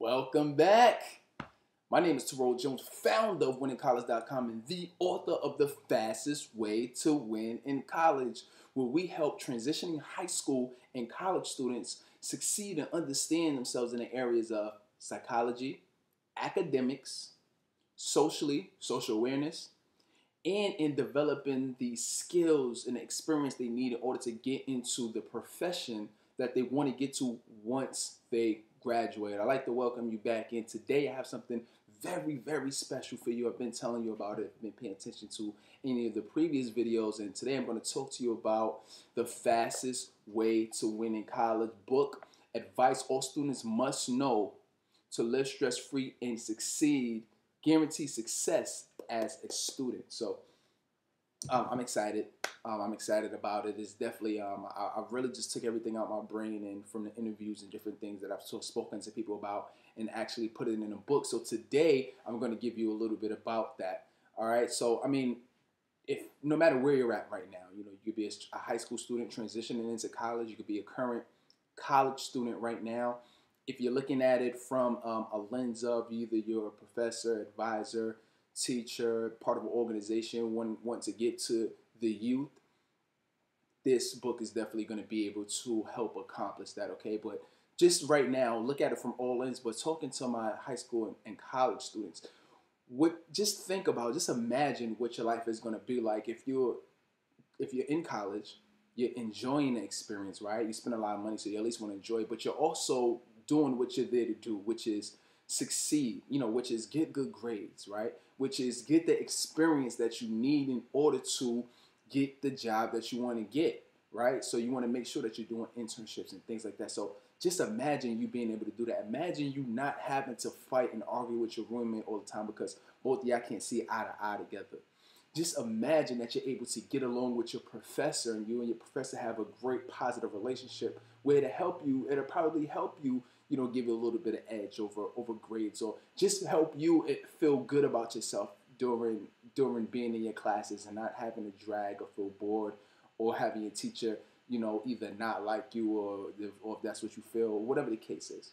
Welcome back. My name is Terrell Jones, founder of winningcollege.com and the author of The Fastest Way to Win in College, where we help transitioning high school and college students succeed and understand themselves in the areas of psychology, academics, social awareness, and in developing the skills and the experience they need in order to get into the profession that they want to get to once they graduate. I'd like to welcome you back in. Today I have something very, very special for you. I've been telling you about it, I've been paying attention to any of the previous videos, and today I'm going to talk to you about The Fastest Way to Win in College book, advice all students must know to live stress-free and succeed, guarantee success as a student. So I'm excited. I'm excited about it. It's definitely, I really just took everything out of my brain and from the interviews and different things that I've spoken to people about and actually put it in a book. So today I'm going to give you a little bit about that. All right. So, I mean, if no matter where you're at right now, you could be a high school student transitioning into college. You could be a current college student right now. If you're looking at it from a lens of either you're a professor, advisor, teacher, part of an organization, want to get to the youth, this book is definitely going to be able to help accomplish that, okay? But just right now, look at it from all ends, but talking to my high school and college students, just imagine what your life is going to be like if you're in college, you're enjoying the experience, right? You spend a lot of money, so you at least want to enjoy it, but you're also doing what you're there to do, which is succeed, which is get good grades, right? Which is get the experience that you need in order to get the job that you want to get, right? So you want to make sure that you're doing internships and things like that. So just imagine you being able to do that. Imagine you not having to fight and argue with your roommate all the time because both of y'all can't see eye to eye together. Just imagine that you're able to get along with your professor and you and your professor have a great positive relationship where it'll probably help you, give you a little bit of edge over grades, or just help you feel good about yourself during being in your classes and not having to drag or feel bored or having your teacher, either not like you or if that's what you feel, or whatever the case is.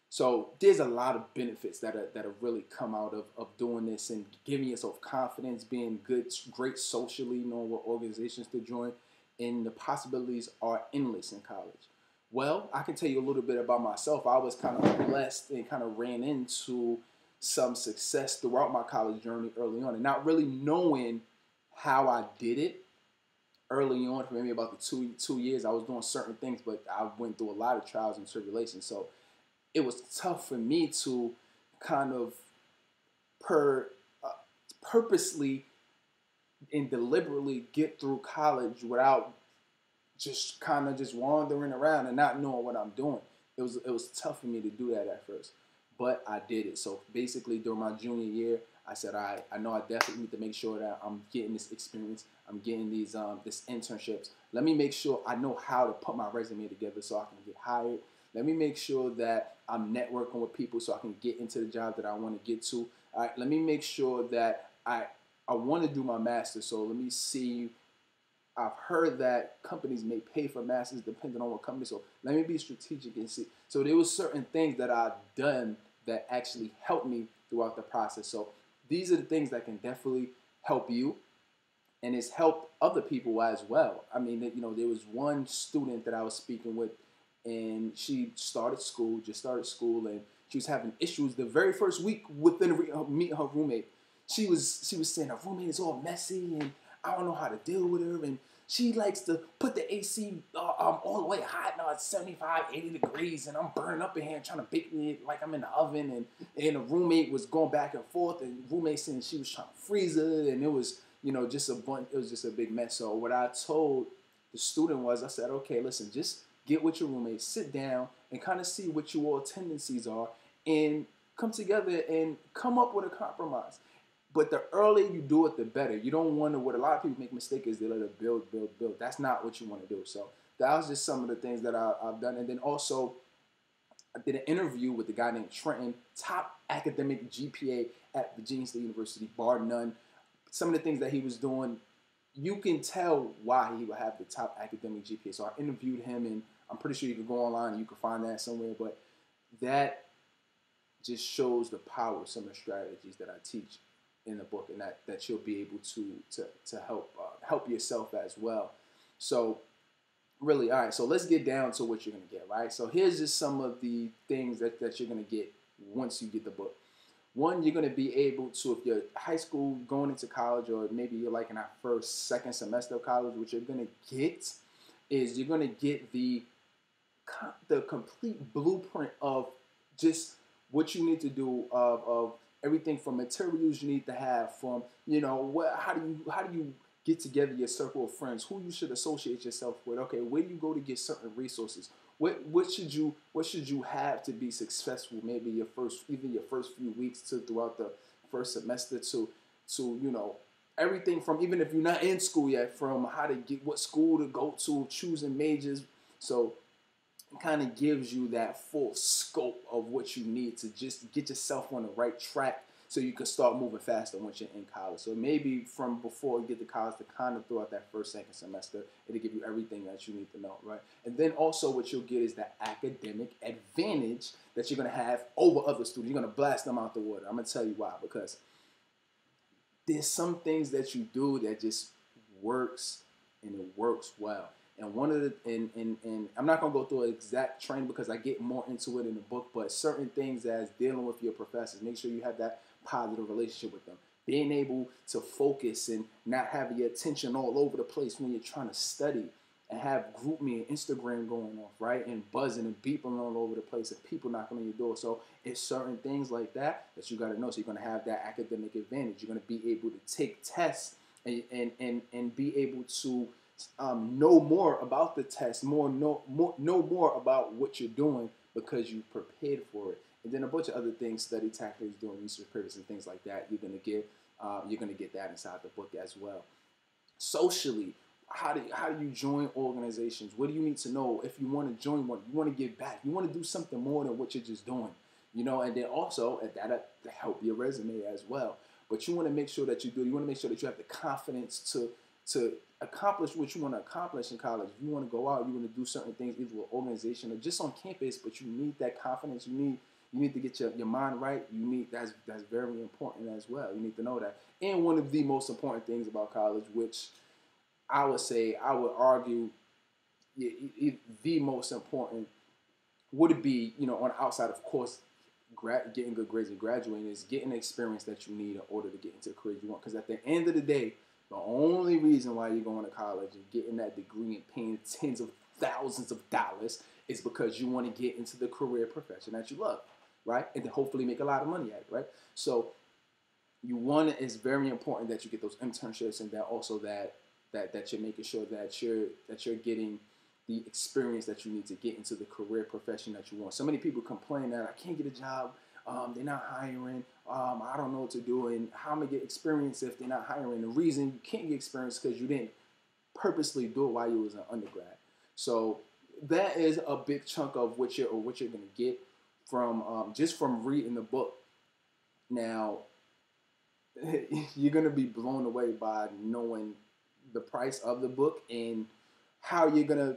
So there's a lot of benefits that have really come out of doing this and giving yourself confidence, being great socially, knowing what organizations to join, and the possibilities are endless in college. Well, I can tell you a little bit about myself. I was kind of blessed and kind of ran into some success throughout my college journey early on, and not really knowing how I did it early on. For maybe about the two years, I was doing certain things, but I went through a lot of trials and tribulations. So it was tough for me to kind of purposely and deliberately get through college without just kind of just wandering around and not knowing what I'm doing. It was tough for me to do that at first, but I did it. So basically during my junior year, I said, all right, I know I definitely need to make sure that I'm getting this experience. I'm getting these this internships. Let me make sure I know how to put my resume together so I can get hired. Let me make sure that I'm networking with people so I can get into the job that I want to get to. All right, let me make sure that I want to do my master's. So let me see. I've heard that companies may pay for masters depending on what company. So let me be strategic and see. So there was certain things that I've done that actually helped me throughout the process. So these are the things that can definitely help you, and it's helped other people as well. I mean, there was one student that I was speaking with, and she just started school, and she was having issues the very first week within meeting her roommate. She was saying her roommate is all messy, and I don't know how to deal with her, and she likes to put the AC all the way hot now at 75, 80 degrees, and I'm burning up in here trying to bake me like I'm in the oven, and the roommate was going back and forth, and the roommate saying she was trying to freeze it, and it was, just it was just a big mess. So what I told the student was, I said, okay, listen, just get with your roommate, sit down, and kind of see what your tendencies are, and come together and come up with a compromise. But the earlier you do it, the better. You don't want to, what a lot of people make mistake is they let it build. That's not what you want to do. So that was just some of the things that I've done. And then also, I did an interview with a guy named Trenton, top academic GPA at Virginia State University, bar none. Some of the things that he was doing, you can tell why he would have the top academic GPA. So I interviewed him, and I'm pretty sure you can go online and you can find that somewhere. But that just shows the power of some of the strategies that I teach in the book, and that you'll be able to help yourself as well. So really, all right, so let's get down to what you're going to get, right? So here's just some of the things that you're going to get once you get the book. One, you're going to be able to, if you're high school going into college, or maybe you're like in that first, second semester of college, what you're going to get is you're going to get the complete blueprint of just what you need to do, of everything from materials you need to have, from, you know, how do you get together your circle of friends, who you should associate yourself with. Okay, where do you go to get certain resources? What should you have to be successful? Maybe your first few weeks to throughout the first semester to you know, everything from, even if you're not in school yet, from how to get what school to go to, choosing majors. So it kind of gives you that full scope of what you need to just get yourself on the right track, so you can start moving faster once you're in college. So maybe from before you get to college, to kind of throughout that first, second semester, it'll give you everything that you need to know, right? And then also what you'll get is that academic advantage that you're going to have over other students. You're going to blast them out the water. I'm going to tell you why. Because there's some things that you do that just works, and it works well. And one of the and I'm not gonna go through an exact training because I get more into it in the book, but certain things as dealing with your professors, make sure you have that positive relationship with them. Being able to focus and not having your attention all over the place when you're trying to study, and have GroupMe and Instagram going off, right? And buzzing and beeping all over the place, and people knocking on your door. So it's certain things like that you got to know. So you're going to have that academic advantage. You're going to be able to take tests and be able to know more about the test, know more about what you're doing, because you prepared for it. And then a bunch of other things, study tactics, doing research papers and things like that. You're gonna get that inside the book as well. Socially, how do you join organizations? What do you need to know if you want to join one? You want to give back. You want to do something more than what you're just doing, you know. And then also that help your resume as well. But you want to make sure that you do. You want to make sure that you have the confidence to accomplish what you want to accomplish in college. If you want to go out, you want to do certain things, either with organization or just on campus, but you need that confidence. You need to get your mind right. That's very important as well. You need to know that. And one of the most important things about college, which I would argue, the most important would be, you know, on the outside, of course, getting good grades and graduating, is getting the experience that you need in order to get into the career you want. Because at the end of the day, the only reason why you're going to college and getting that degree and paying tens of thousands of dollars is because you want to get into the career profession that you love, right? And then hopefully make a lot of money at it, right? So it's very important that you get those internships, and that also that you're making sure that you're getting the experience that you need to get into the career profession that you want. So many people complain that I can't get a job. They're not hiring. I don't know what to do, and how am I gonna get experience if they're not hiring? The reason you can't get experience is because you didn't purposely do it while you was an undergrad. So that is a big chunk of what you're gonna get from just from reading the book. Now, you're gonna be blown away by knowing the price of the book and how you're gonna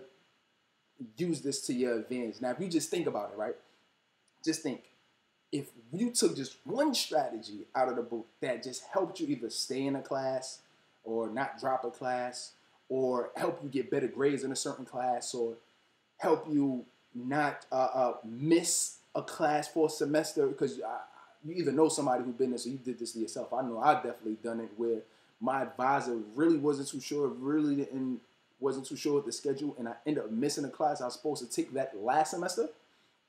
use this to your advantage. Now, if you just think about it, right? Just think. If you took just one strategy out of the book that just helped you either stay in a class or not drop a class, or help you get better grades in a certain class, or help you not miss a class for a semester, because you either know somebody who's been there, so you did this to yourself. I know I've definitely done it, where my advisor really wasn't too sure with the schedule, and I ended up missing a class I was supposed to take that last semester.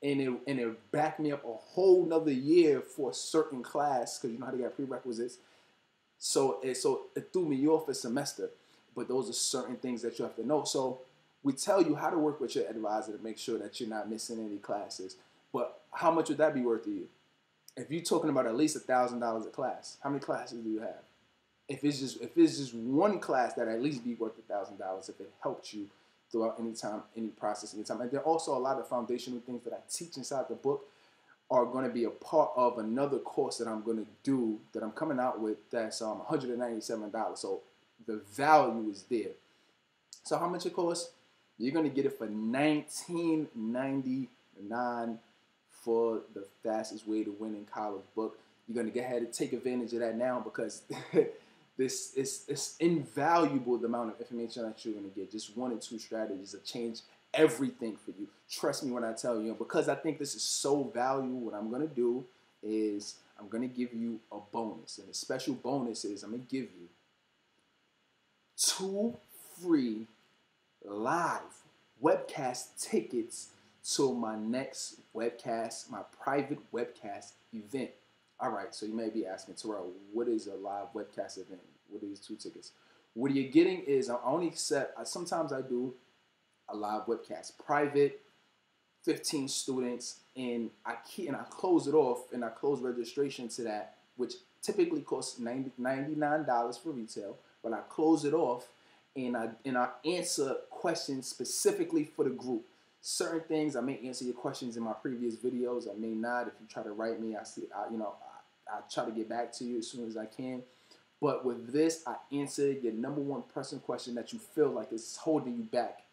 And it backed me up a whole nother year for a certain class, because you know how they got prerequisites. So it threw me off a semester. But those are certain things that you have to know. So we tell you how to work with your advisor to make sure that you're not missing any classes. But how much would that be worth to you? If you're talking about at least $1,000 a class, how many classes do you have? If it's just one class, that at least be worth $1,000 if it helped you throughout any time, any process, any time. And there are also a lot of foundational things that I teach inside the book are going to be a part of another course that I'm going to do, that I'm coming out with, that's $197. So the value is there. So how much it costs? You're going to get it for $19.99 for the Fastest Way to Win in College book. You're going to go ahead and take advantage of that now because this is it's invaluable, the amount of information that you're going to get. Just 1 or 2 strategies have changed everything for you. Trust me when I tell you. Because I think this is so valuable, what I'm going to do is I'm going to give you a bonus. And the special bonus is I'm going to give you 2 free live webcast tickets to my next webcast, my private webcast event. All right, so you may be asking, Terrell, what is a live webcast event? What are these 2 tickets? What you're getting is I only accept, sometimes I do a live webcast, private, 15 students, and I close it off, and I close registration to that, which typically costs $99 for retail, but I close it off, and I answer questions specifically for the group. Certain things I may answer your questions in my previous videos, I may not. If you try to write me, I try to get back to you as soon as I can. But with this, I answer your #1 pressing question that you feel like is holding you back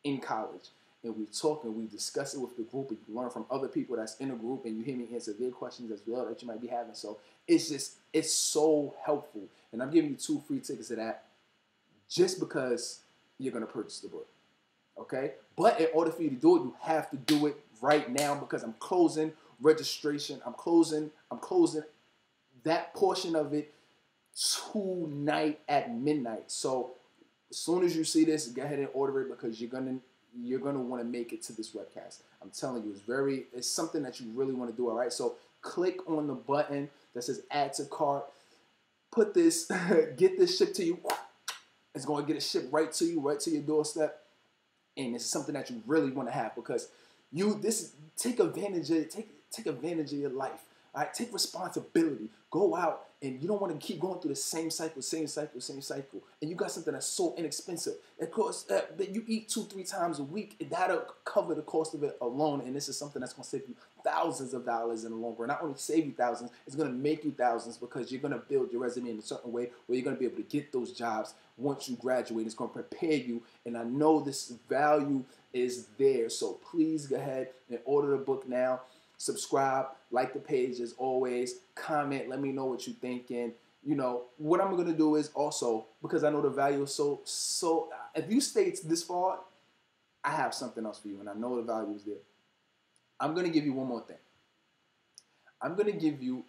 in college. And we talk and we discuss it with the group, and you learn from other people that's in the group, and you hear me answer their questions as well that you might be having. So it's so helpful. And I'm giving you 2 free tickets to that just because you're going to purchase the book. Okay? But in order for you to do it, you have to do it right now because I'm closing registration. I'm closing that portion of it tonight at midnight. So as soon as you see this, go ahead and order it because you're gonna want to make it to this webcast. I'm telling you, it's something that you really want to do. All right, so click on the button that says add to cart. Put this, get this shipped to you. It's going to get it shipped right to you, right to your doorstep. And it's something that you really want to have because take advantage of your life. All right, take responsibility. Go out, and you don't want to keep going through the same cycle. And you got something that's so inexpensive. Of course, that you eat 2-3 times a week, and that'll cover the cost of it alone. And this is something that's going to save you thousands of dollars in the long run. Not only save you thousands, it's going to make you thousands because you're going to build your resume in a certain way where you're going to be able to get those jobs once you graduate. It's going to prepare you, and I know this value is there. So please go ahead and order the book now. Subscribe, like the page as always, comment, let me know what you're thinking. You know, what I'm going to do is also, because I know the value is so, if you stayed this far, I have something else for you, and I know the value is there. I'm going to give you one more thing. I'm going to give you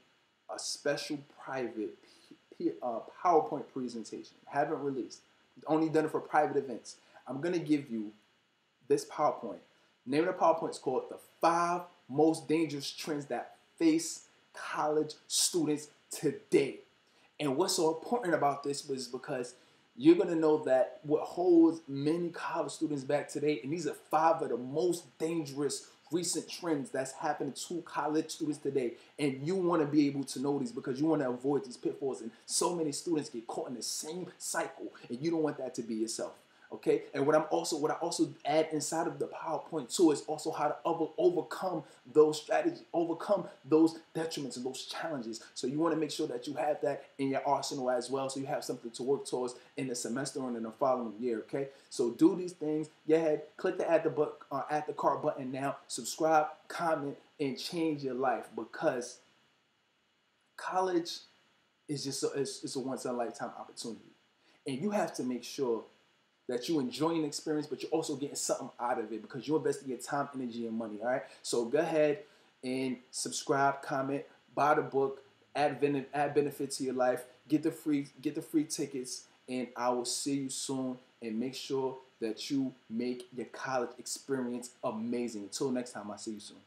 a special private PowerPoint presentation. Haven't released. Only done it for private events. I'm going to give you this PowerPoint. Name of the PowerPoint is called The 5 Most Dangerous Trends That Face College Students Today. And what's so important about this is because you're going to know that what holds many college students back today, and these are 5 of the most dangerous recent trends that's happening to college students today. And you want to be able to know these because you want to avoid these pitfalls. And so many students get caught in the same cycle, and you don't want that to be yourself. Okay, and what I also add inside of the PowerPoint too is also how to overcome those strategies, overcome those detriments and those challenges. So you want to make sure that you have that in your arsenal as well, so you have something to work towards in the semester and in the following year. Okay, so do these things. Go ahead, click the add the cart button now. Subscribe, comment, and change your life because college is just it's a once in a lifetime opportunity, and you have to make sure that you're enjoying the experience, but you're also getting something out of it because you're investing your time, energy, and money, all right? So go ahead and subscribe, comment, buy the book, add benefit to your life, get the free tickets, and I will see you soon, and make sure that you make your college experience amazing. Until next time, I'll see you soon.